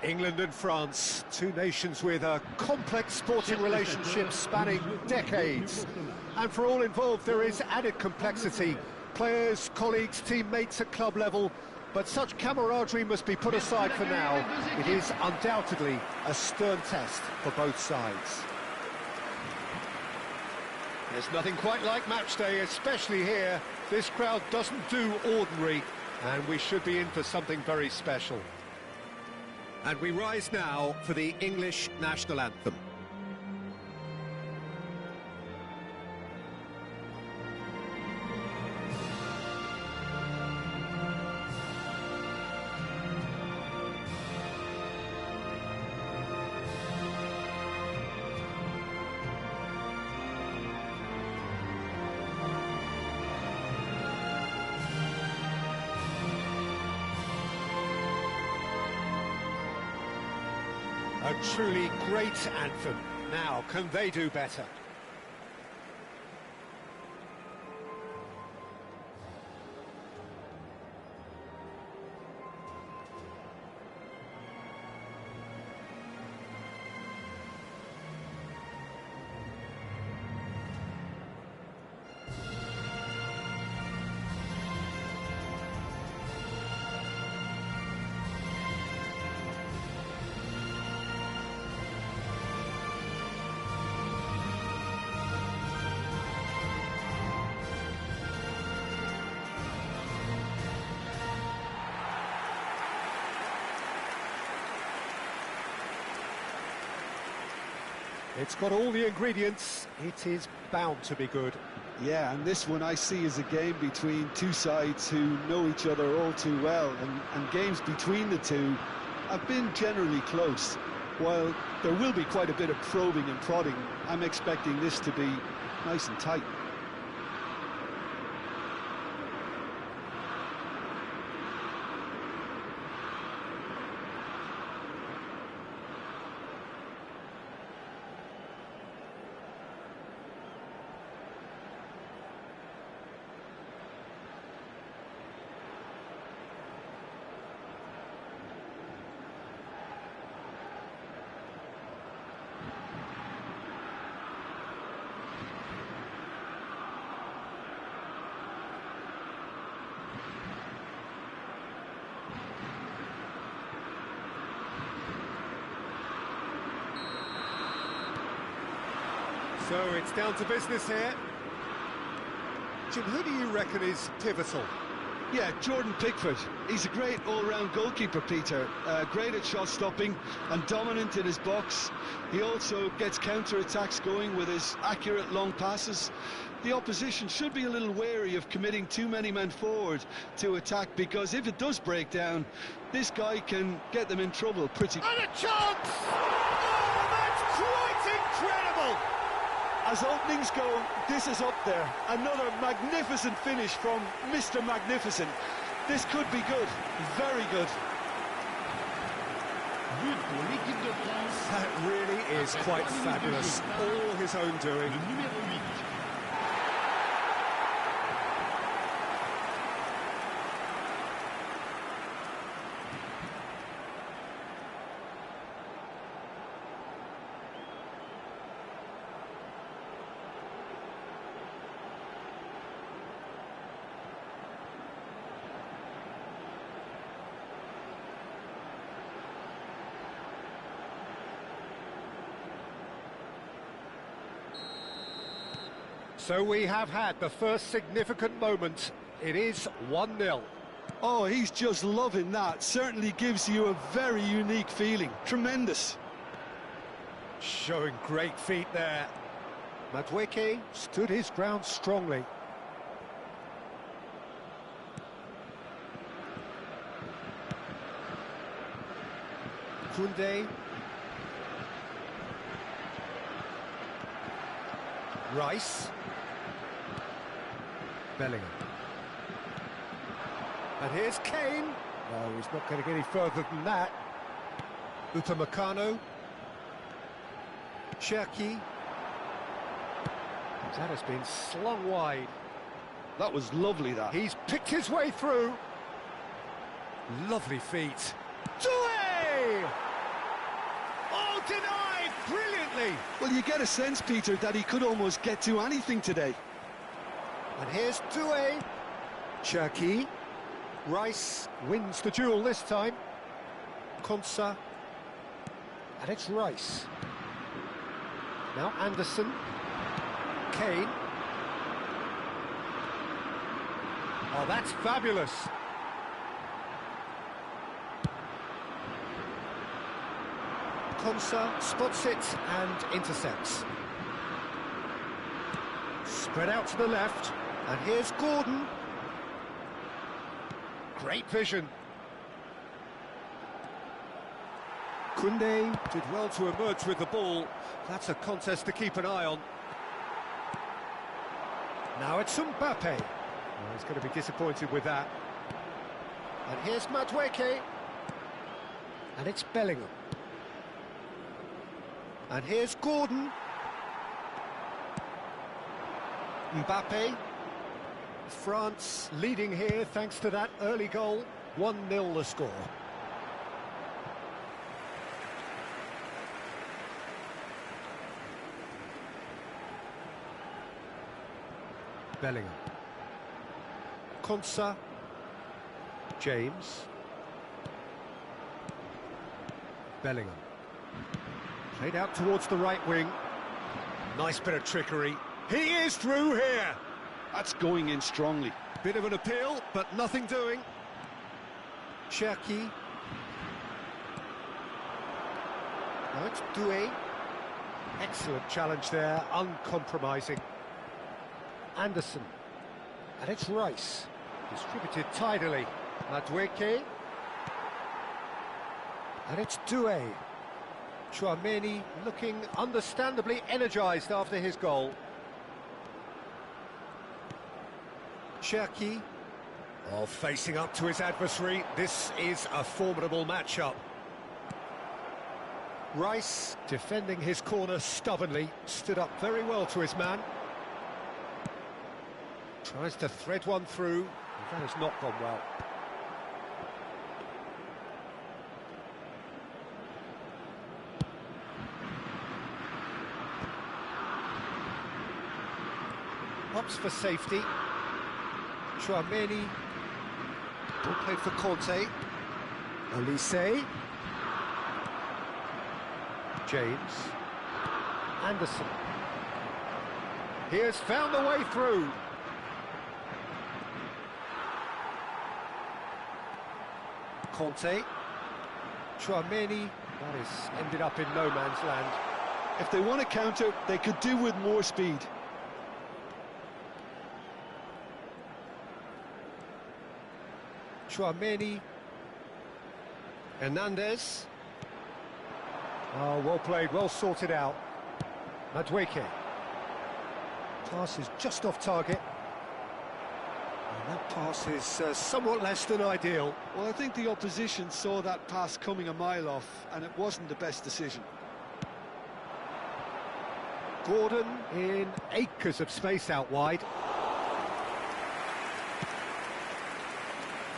England and France, two nations with a complex sporting relationship spanning decades. And for all involved, there is added complexity. Players, colleagues, teammates at club level. But such camaraderie must be put aside for now. It is undoubtedly a stern test for both sides. There's nothing quite like match day, especially here. This crowd doesn't do ordinary, and we should be in for something very special. And we rise now for the English national anthem. A truly great anthem. Now, can they do better? It's got all the ingredients. It is bound to be good. Yeah, and this one I see as a game between two sides who know each other all too well, and games between the two have been generally close. While there will be quite a bit of probing and prodding, I'm expecting this to be nice and tight. So it's down to business here. Jim, who do you reckon is pivotal? Yeah, Jordan Pickford. He's a great all-round goalkeeper, Peter. Great at shot stopping and dominant in his box. He also gets counter-attacks going with his accurate long passes. The opposition should be a little wary of committing too many men forward to attack, because if it does break down, this guy can get them in trouble pretty... And a chance! Oh, that's quite incredible! As openings go, this is up there. Another magnificent finish from Mr. Magnificent. This could be good, very good. That really is quite fabulous. All his own doing. So we have had the first significant moment. It is 1-0. Oh, he's just loving that. Certainly gives you a very unique feeling. Tremendous. Showing great feet there. Madueke stood his ground strongly. Koundé. Rice. Bellingham. And here's Kane. No, he's not going to get any further than that. Upamecano. Cherki. That has been slung wide. That was lovely, that. He's picked his way through. Lovely feet. Doué! denied brilliantly. Well, you get a sense, Peter, that he could almost get to anything today. And here's Doué. Cherki. Rice wins the duel this time. Konsa. And it's Rice. Now Anderson. Kane. Oh, that's fabulous. Konsa spots it and intercepts. Spread out to the left, and here's Gordon. Great vision. Koundé did well to emerge with the ball. That's a contest to keep an eye on. Now it's Mbappe. Well, he's going to be disappointed with that. And here's Madueke. And it's Bellingham. And here's Gordon. Mbappe. France leading here thanks to that early goal. 1-0 the score. Bellingham. Konsa. James. Bellingham. Played out towards the right wing. Nice bit of trickery. He is through here. That's going in strongly. Bit of an appeal, but nothing doing. Cherki. Now it's Doué. Excellent challenge there, uncompromising. Anderson. And it's Rice. Distributed tidily. Madueke. And it's Doué. Tchouaméni looking understandably energised after his goal. Cherki. Oh, facing up to his adversary. This is a formidable matchup. Rice, defending his corner stubbornly, stood up very well to his man. Tries to thread one through, and that has not gone well. Hops for safety. Tchouaméni. Ball played for Conte. Olise. James. Anderson. He has found a way through. Conte. Tchouaméni. That has ended up in no man's land. If they want to counter, they could do with more speed. Tchouaméni. Hernandez. Oh, well played, well sorted out. Madueke. Pass is just off target. And that pass is somewhat less than ideal. Well, I think the opposition saw that pass coming a mile off, and it wasn't the best decision. Gordon in acres of space out wide.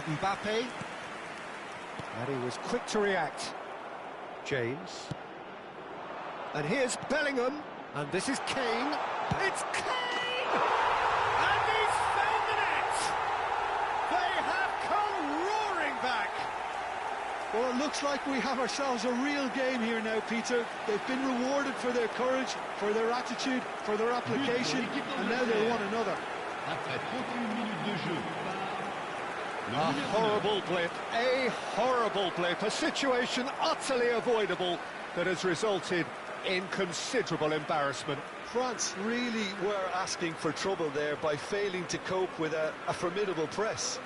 Mbappe. And he was quick to react. James. And here's Bellingham. And this is Kane. It's Kane! And he's found the net! They have come roaring back! Well, it looks like we have ourselves a real game here now, Peter. They've been rewarded for their courage, for their attitude, for their application, and now they want another. A horrible blip, a situation utterly avoidable that has resulted in considerable embarrassment. France really were asking for trouble there by failing to cope with a formidable press.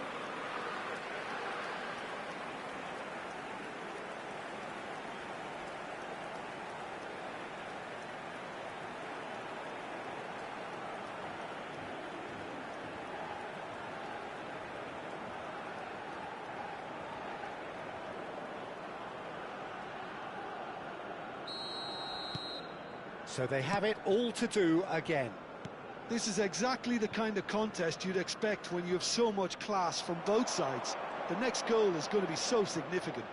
So they have it all to do again. This is exactly the kind of contest you'd expect when you have so much class from both sides. The next goal is going to be so significant.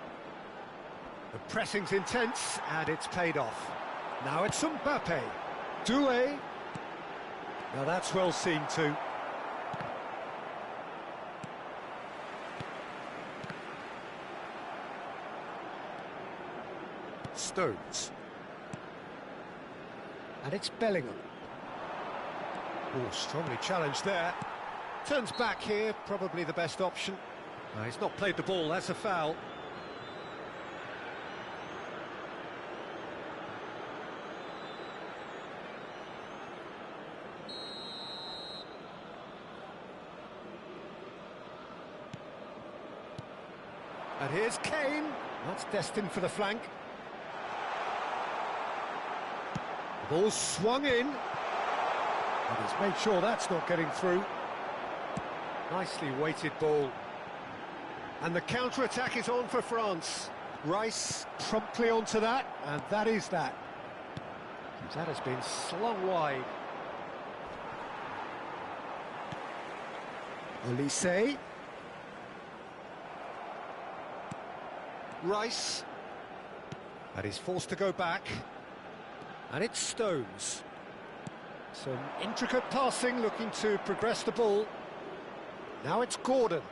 The pressing's intense, and it's paid off. Now it's Mbappe. Doué. Now that's well seen too. Stones. And it's Bellingham. Oh, strongly challenged there. Turns back here, probably the best option. He's not played the ball, that's a foul. And here's Kane. That's destined for the flank. The ball's swung in. And he's made sure that's not getting through. Nicely weighted ball. And the counter-attack is on for France. Rice promptly onto that, and that is that. That has been slung wide. Olise. Rice. And he's forced to go back. And it's Stones. Some intricate passing, looking to progress the ball. Now it's Gordon.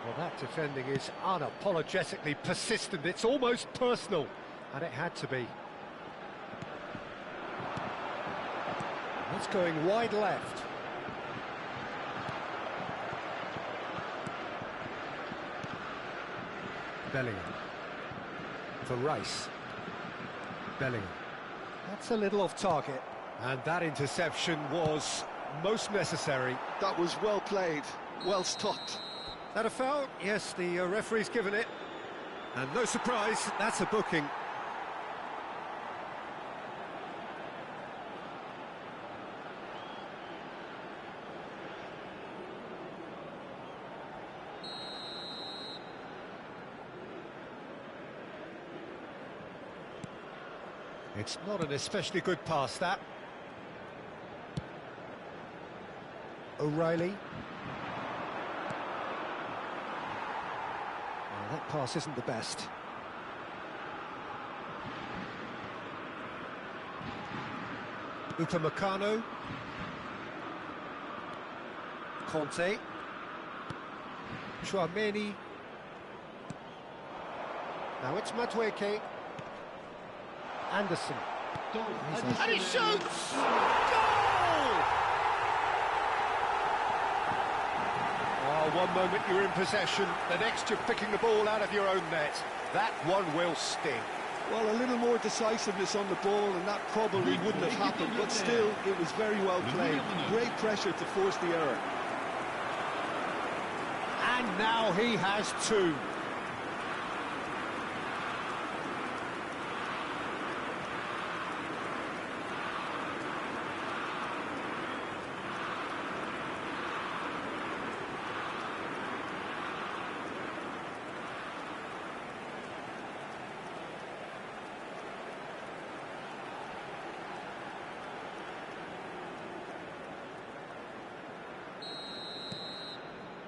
Well, that defending is unapologetically persistent. It's almost personal, and it had to be. That's going wide left. Bellingham. For Rice. Bellingham. That's a little off target. And that interception was most necessary. That was well played, well stopped. That a foul? Yes, the referee's given it. And no surprise, that's a booking. It's not an especially good pass, that. O'Reilly. Well, that pass isn't the best. Upamecano. Conte. Chouameni. Now it's Madueke. Anderson. And he shoots! Goal! Oh, one moment you're in possession, the next you're picking the ball out of your own net. That one will sting. Well, a little more decisiveness on the ball, and that probably wouldn't have happened, but still, it was very well played. Great pressure to force the error. And now he has two.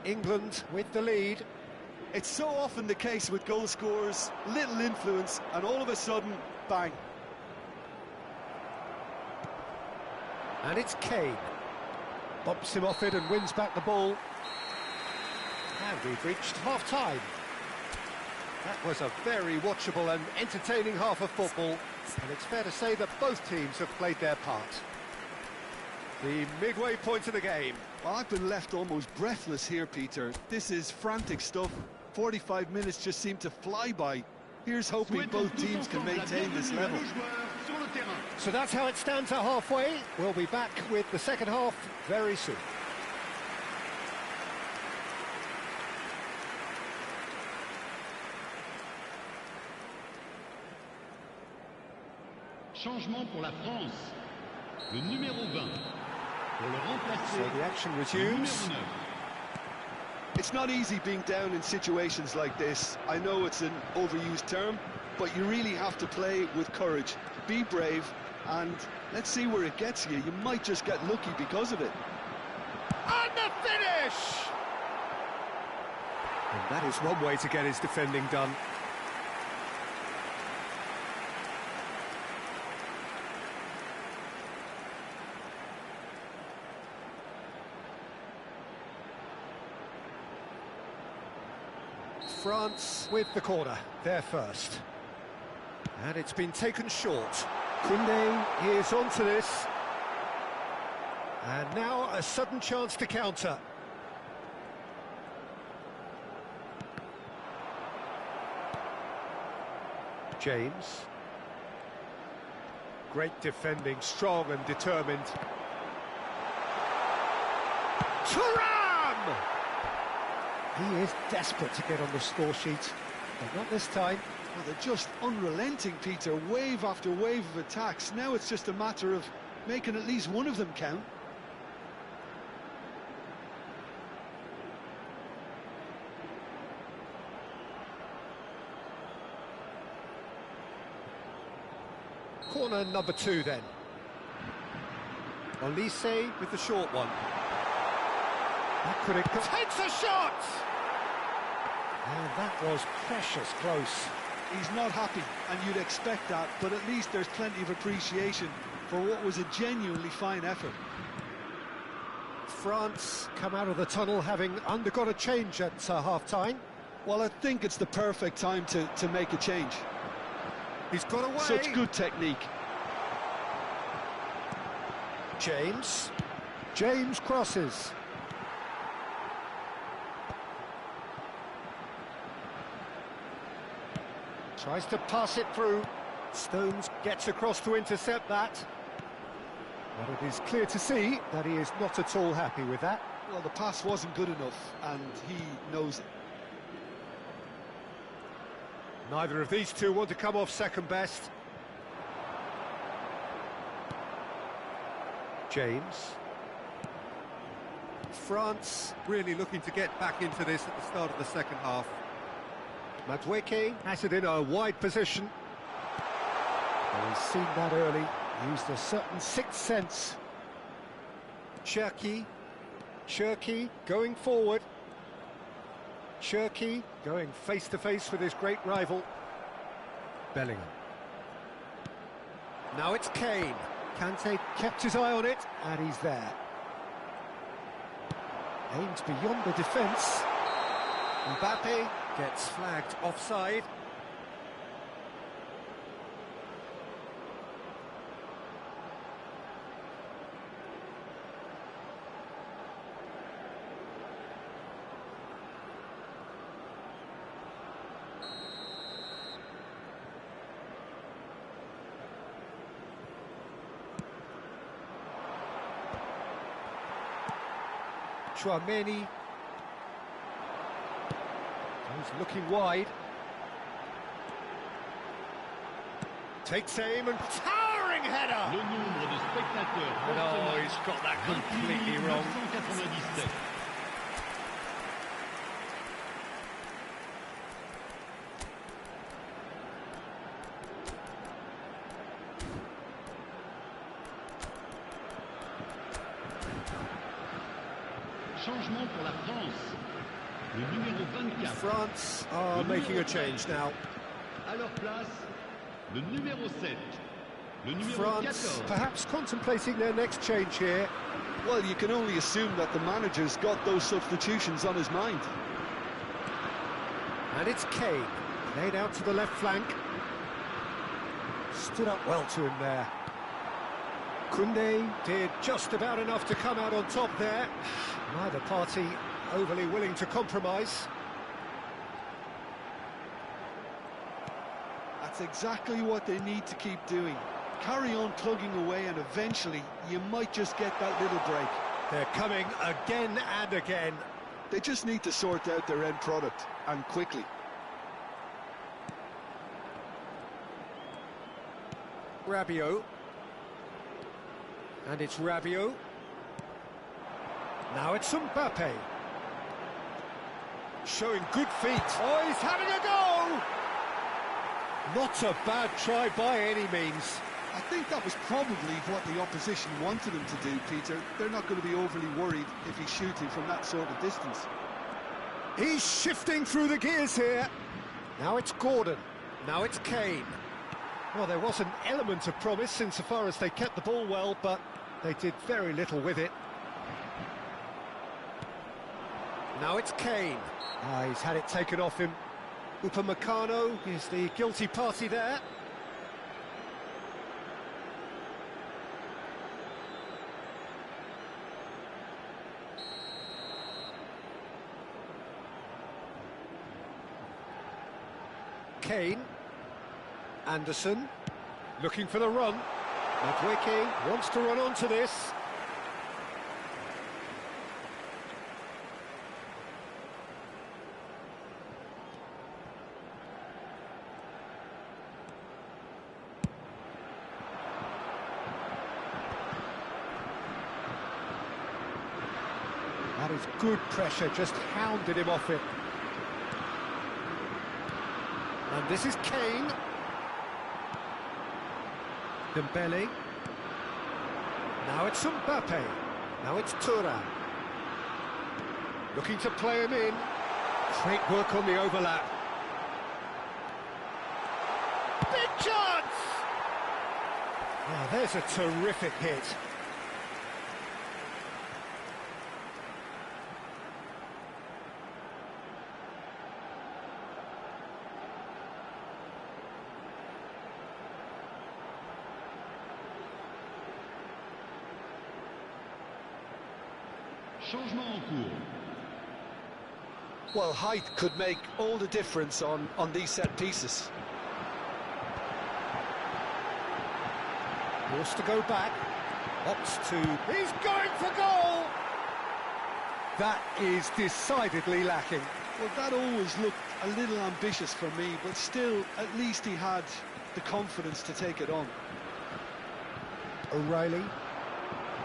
England with the lead. It's so often the case with goal scorers, little influence, and all of a sudden, bang. And it's Kane. Bumps him off it and wins back the ball. And we've reached half-time. That was a very watchable and entertaining half of football, and it's fair to say that both teams have played their part. The midway point of the game. Well, I've been left almost breathless here, Peter. This is frantic stuff. 45 minutes just seem to fly by. Here's hoping both teams can maintain this level. So that's how it stands at halfway. We'll be back with the second half very soon. Changement pour la France. Le numéro 20. So the action resumes. It's not easy being down in situations like this. I know it's an overused term, but you really have to play with courage. Be brave, and let's see where it gets you. You might just get lucky because of it. And the finish! And that is one way to get his defending done. France with the corner, there first. And it's been taken short. Koundé is onto this. And now a sudden chance to counter. James. Great defending, strong and determined. Thuram! He is desperate to get on the score sheet, but not this time. Well, they're just unrelenting, Peter, wave after wave of attacks. Now it's just a matter of making at least one of them count. Corner number 2 then. Olise with the short one. That could have... Takes a shot! And that was precious close. He's not happy, and you'd expect that, but at least there's plenty of appreciation for what was a genuinely fine effort. France come out of the tunnel having undergone a change at half-time. Well, I think it's the perfect time to make a change. He's got away. Such good technique. James. James crosses. Tries to pass it through. Stones gets across to intercept that. But it is clear to see that he is not at all happy with that. Well, the pass wasn't good enough, and he knows it. Neither of these two want to come off second best. James. France really looking to get back into this at the start of the second half. Madueke has it in a wide position. Well, he's seen that early, used a certain sixth sense. Cherki going forward. Cherki going face-to-face with his great rival. Bellingham. Now it's Kane. Kante kept his eye on it, and he's there. Aims beyond the defence. Mbappe gets flagged offside. Chouameni. He's looking wide. Takes aim and towering header! Le nombre de spectateurs. Oh, he's got that completely wrong. 997. Changement pour la France. Le numéro 24. France are making a change now. À leur place, le numéro 7. Le numéro France 14. perhaps contemplating their next change here. Well, you can only assume that the manager's got those substitutions on his mind. And it's Kane, laid out to the left flank. Stood up well to him there. Koundé did just about enough to come out on top there. Neither party overly willing to compromise. That's exactly what they need to keep doing. Carry on plugging away, and eventually you might just get that little break. They're coming again and again. They just need to sort out their end product, and quickly. Rabiot. And it's Rabiot. Now it's Mbappe. Showing good feet. Oh, he's having a go! Not a bad try by any means. I think that was probably what the opposition wanted him to do, Peter. They're not going to be overly worried if he's shooting from that sort of distance. He's shifting through the gears here. Now it's Gordon. Now it's Kane. Well, there was an element of promise insofar as they kept the ball well, but they did very little with it. Now it's Kane. He's had it taken off him. Upamecano is the guilty party there. Kane. Anderson. Looking for the run. Madueke wants to run onto this. That is good pressure, just hounded him off it. And this is Kane. Dembele. Now it's Mbappe. Now it's Thuram. Looking to play him in. Great work on the overlap. Big chance! Oh, there's a terrific hit. Changement en cours. Well, height could make all the difference on these set pieces. Forced to go back. Opts to... He's going for goal! That is decidedly lacking. Well, that always looked a little ambitious for me, but still, at least he had the confidence to take it on. O'Reilly.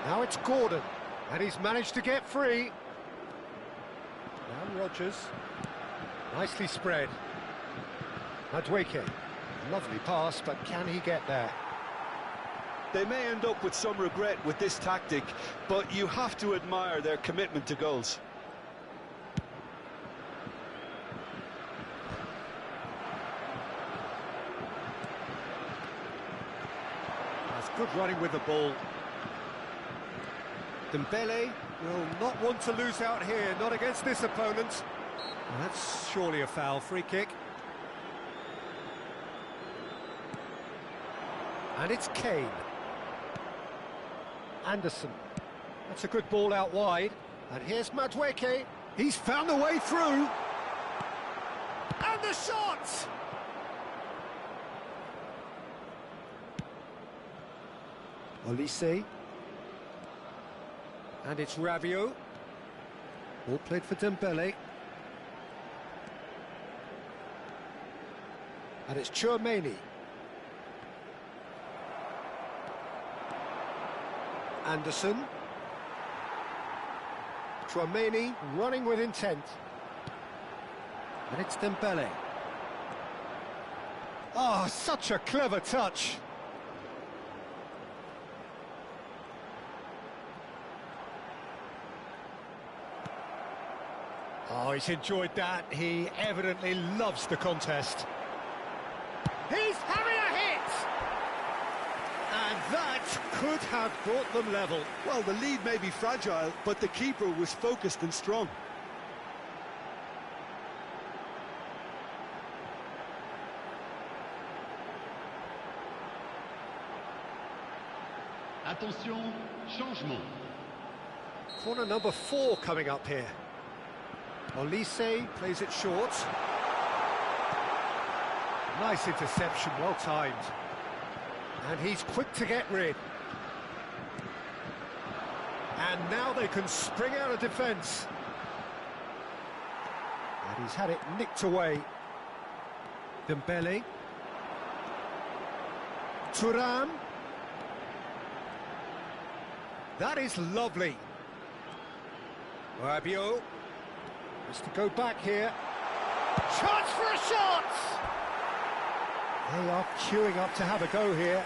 Now it's Gordon. And he's managed to get free. Now Rodgers. Nicely spread. Madueke. Lovely pass, but can he get there? They may end up with some regret with this tactic, but you have to admire their commitment to goals. That's good running with the ball. Dembele will not want to lose out here, not against this opponent. Well, that's surely a foul, free kick. And it's Kane. Anderson. That's a good ball out wide. And here's Madueke. He's found a way through. And the shot! Olise. And it's Rabiot. Ball played for Dembele. And it's Tchouaméni. Anderson. Tchouaméni running with intent. And it's Dembele. Oh, such a clever touch. Oh, he's enjoyed that. He evidently loves the contest. He's having a hit! And that could have brought them level. Well, the lead may be fragile, but the keeper was focused and strong. Attention, changement. Corner number 4 coming up here. Olise plays it short. Nice interception, well timed. And he's quick to get rid. And now they can spring out of defence. And he's had it nicked away. Dembele. Thuram. That is lovely. Rabiot. Has to go back here. Chance for a shot! They are queuing up to have a go here.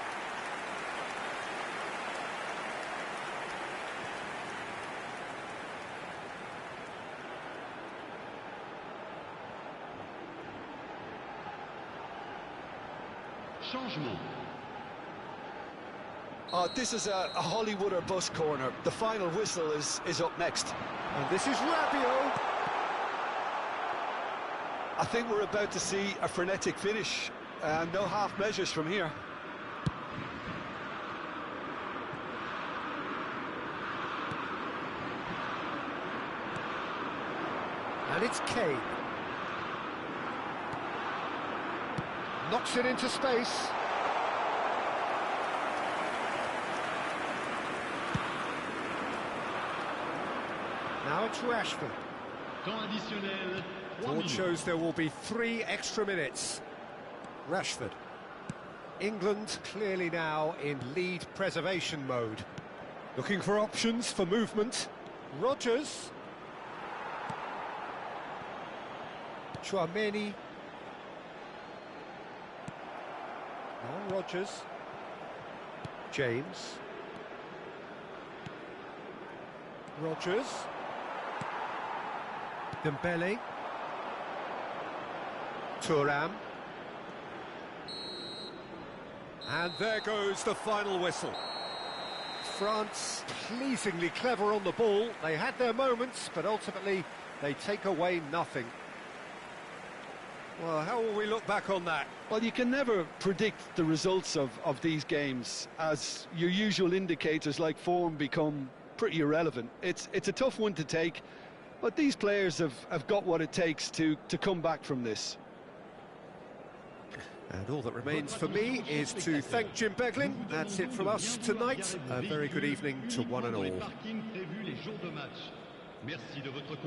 Changement. This is a Hollywood or bust corner. The final whistle is up next. And this is Rabiot. I think we're about to see a frenetic finish. No half measures from here. And it's Kane. Knocks it into space. Now it's Rashford. Temps additionnel. 3 Board minutes. shows there will be 3 extra minutes. Rashford. England clearly now in lead preservation mode. Looking for options for movement. Rodgers. Chouameni. Now Rodgers. James. Rodgers. Dembele. Thuram. And there goes the final whistle. France pleasingly clever on the ball. They had their moments, but ultimately they take away nothing. Well, how will we look back on that? Well, you can never predict the results of these games, as your usual indicators like form become pretty irrelevant. It's a tough one to take, but these players have got what it takes to come back from this. And all that remains for me is to thank Jim Beglin. That's it from us tonight. A very good evening to one and all. Parking prévu les jours de match. Merci de votre